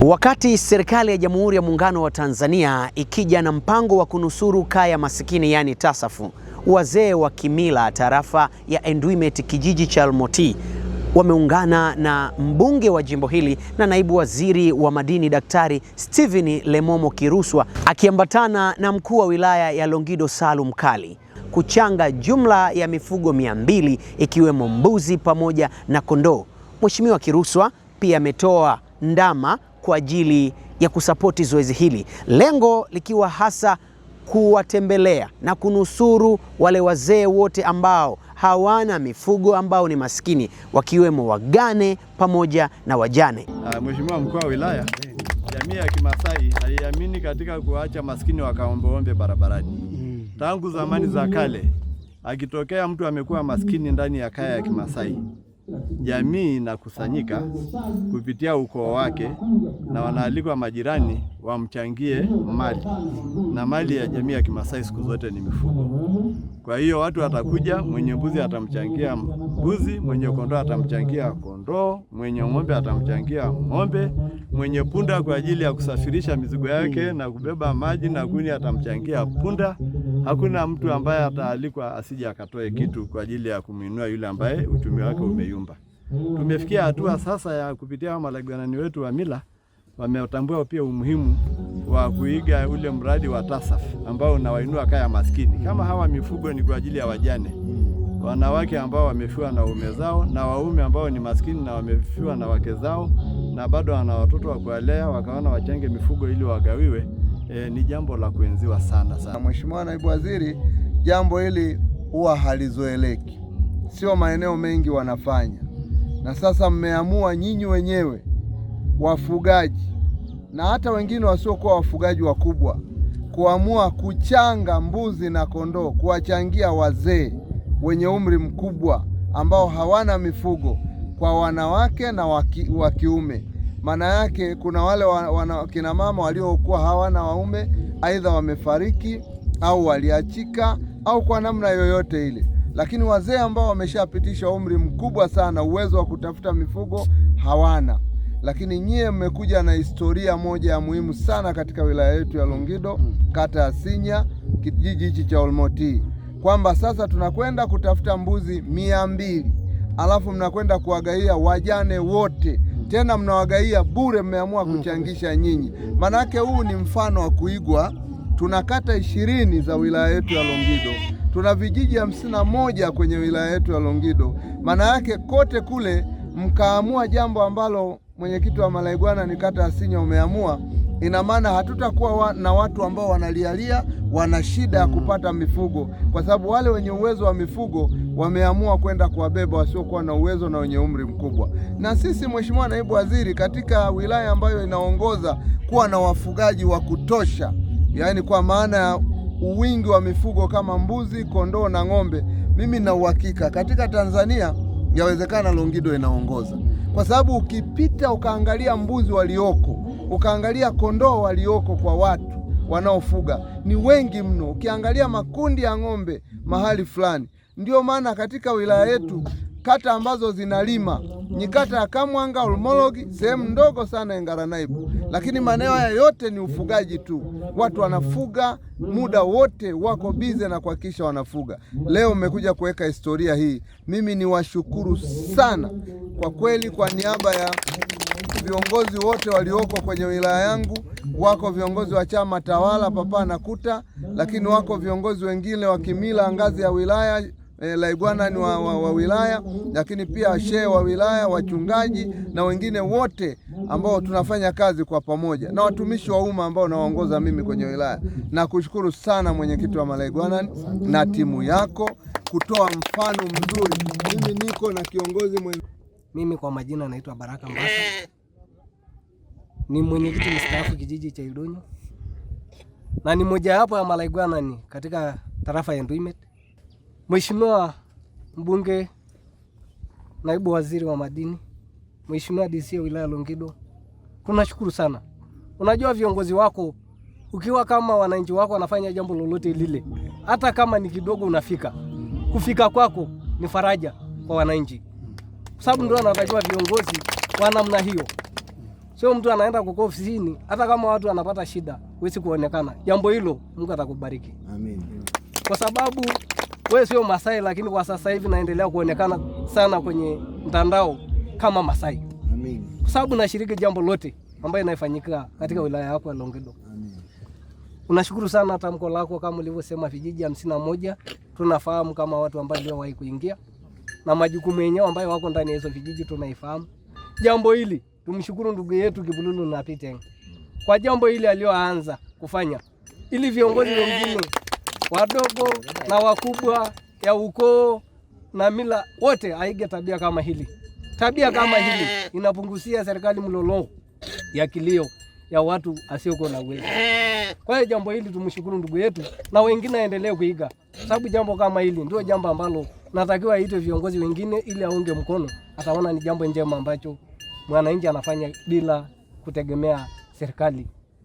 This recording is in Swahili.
Wakati serikali ya Jamhuri ya Muungano wa Tanzania ikija na mpango wa kunusuru kaya masikini yani TASAFU, wazee wa kimila tarafa ya Enduimet kijiji cha Olmoti wameungana na mbunge wa jimbo hili na naibu waziri wa madini Daktari Stephen Lemomo Kiruswa akiambatana na mkuu wa wilaya ya Longido Salum Kali kuchanga jumla ya mifugo 200 ikiwemo mbuzi pamoja na kondoo. Mheshimiwa Kiruswa pia ametoa ndama kwa ajili ya kusapoti zoezi hili, lengo likiwa hasa kuwatembelea na kunusuru wale wazee wote ambao hawana mifugo, ambao ni maskini, wakiwemo wagane pamoja na wajane. Mheshimiwa mkuu wa wilaya, jamii ya Kimasai haiamini katika kuacha maskini wakaombeombe barabarani. Tangu zamani za kale, akitokea mtu amekuwa maskini ndani ya kaya ya Kimasai, jamii inakusanyika kupitia ukoo wake na wanaalikwa majirani wamchangie mali, na mali ya jamii ya Kimasai siku zote ni mifugo. Kwa hiyo watu watakuja, mwenye mbuzi atamchangia mbuzi, mwenye kondoo atamchangia kondoo, mwenye ng'ombe atamchangia ng'ombe, mwenye punda kwa ajili ya kusafirisha mizigo yake na kubeba maji na kuni atamchangia punda. Hakuna mtu ambaye ataalikwa asije akatoe kitu kwa ajili ya kumuinua yule ambaye uchumi wake umeyumba. Tumefikia hatua sasa ya kupitia malaigwanani wetu wa mila, wametambua pia umuhimu wa kuiga ule mradi wa TASAFU ambao unawainua kaya maskini. Kama hawa mifugo ni kwa ajili ya wajane, wanawake ambao wamefiwa na waume zao, na waume ambao ni maskini na wamefiwa na wake zao na bado wana watoto wa kuwalea, wakaona wachange mifugo ili wagawiwe. Ni jambo la kuenziwa sana sana. Mheshimiwa naibu waziri, jambo hili huwa halizoeleki, sio maeneo mengi wanafanya, na sasa mmeamua nyinyi wenyewe wafugaji na hata wengine wasiokuwa wafugaji wakubwa kuamua kuchanga mbuzi na kondoo, kuwachangia wazee wenye umri mkubwa ambao hawana mifugo, kwa wanawake na wa kiume. Maana yake kuna wale kina mama waliokuwa hawana waume, aidha wamefariki au waliachika au kwa namna yoyote ile, lakini wazee ambao wameshapitisha umri mkubwa sana, uwezo wa kutafuta mifugo hawana. Lakini nyie mmekuja na historia moja ya muhimu sana katika wilaya yetu ya Longido, kata ya Sinya, kijiji hichi cha Olmoti, kwamba sasa tunakwenda kutafuta mbuzi 200, alafu mnakwenda kuwagaia wajane wote, tena mnawagaia bure, mmeamua kuchangisha nyinyi. Manake huu ni mfano wa kuigwa. Tuna kata 20 za wilaya yetu ya Longido, tuna vijiji 51 kwenye wilaya yetu ya Longido. Maana yake kote kule mkaamua jambo ambalo mwenyekiti wa Malaigwana ni kata ya Sinya umeamua. Ina maana hatutakuwa na watu ambao wanalialia wana shida ya kupata mifugo, kwa sababu wale wenye uwezo wa mifugo wameamua kwenda kuwabeba wasiokuwa na uwezo na wenye umri mkubwa. Na sisi Mheshimiwa naibu waziri, katika wilaya ambayo inaongoza kuwa na wafugaji wa kutosha, yaani kwa maana ya uwingi wa mifugo kama mbuzi, kondoo na ng'ombe, mimi na uhakika katika Tanzania yawezekana Longido inaongoza, kwa sababu ukipita ukaangalia mbuzi walioko, ukaangalia kondoo walioko kwa watu wanaofuga ni wengi mno, ukiangalia makundi ya ng'ombe mahali fulani. Ndio maana katika wilaya yetu kata ambazo zinalima ni kata ya Kamwanga, Olmologi, sehemu ndogo sana ya Ngaranaibu, lakini maeneo haya yote ni ufugaji tu. Watu wanafuga muda wote, wako bize na kuhakikisha wanafuga. Leo mmekuja kuweka historia hii, mimi ni washukuru sana kwa kweli. Kwa niaba ya viongozi wote walioko kwenye wilaya yangu, wako viongozi wa chama tawala Papa na Kuta, lakini wako viongozi wengine wa kimila ngazi ya wilaya, laigwana ni wa wilaya, lakini pia shehe wa wilaya, wachungaji na wengine wote ambao tunafanya kazi kwa pamoja, na watumishi wa umma ambao nawaongoza mimi kwenye wilaya. Na kushukuru sana mwenyekiti wa Malaigwana na timu yako kutoa mfano mzuri. Mimi niko na kiongozi Mimi kwa majina naitwa Baraka Mbasa, ni mwenyekiti mstaafu kijiji cha Idonyo, na ni moja wapo ya Malaigwana katika tarafa ya Enduimet. Mheshimiwa mbunge, naibu waziri wa madini, Mheshimiwa DC wa wilaya Longido, tunashukuru sana. Unajua viongozi wako, ukiwa kama wananchi wako wanafanya jambo lolote lile, hata kama ni kidogo, kufika kwako ni faraja kwa wananchi, kwa sababu ndio wanajua viongozi wa namna hiyo. Sio mtu anaenda kukaa ofisini, hata kama watu wanapata shida, huwezi kuonekana. Jambo hilo Mungu atakubariki. Amen. Kwa sababu wewe sio Masai, lakini kwa sasa hivi naendelea kuonekana sana kwenye mtandao kama Masai. Amen. Kwa sababu nashiriki jambo lote ambayo inafanyika katika wilaya yako ya Longido. Amen. Unashukuru sana tamko lako kama ulivyosema vijiji 51 tunafahamu kama watu ambao waliowahi kuingia na majukumu yenyewe ambayo wako ndani ya hizo vijiji tunaifahamu. Jambo hili tumshukuru ndugu yetu Kibululu na Piteng kwa jambo hili alioanza kufanya, ili viongozi wengine wadogo na wakubwa ya ukoo na mila wote aige tabia kama hili. Tabia kama hili inapunguzia serikali mlolongo ya kilio ya watu asiokuwa na uwezo. Kwa hiyo jambo hili tumshukuru ndugu yetu na wengine aendelee kuiga. Sababu jambo kama hili ndio jambo ambalo natakiwa aitwe viongozi wengine ili aunge mkono. Ataona ni jambo njema ambacho mwananchi anafanya bila kutegemea serikali.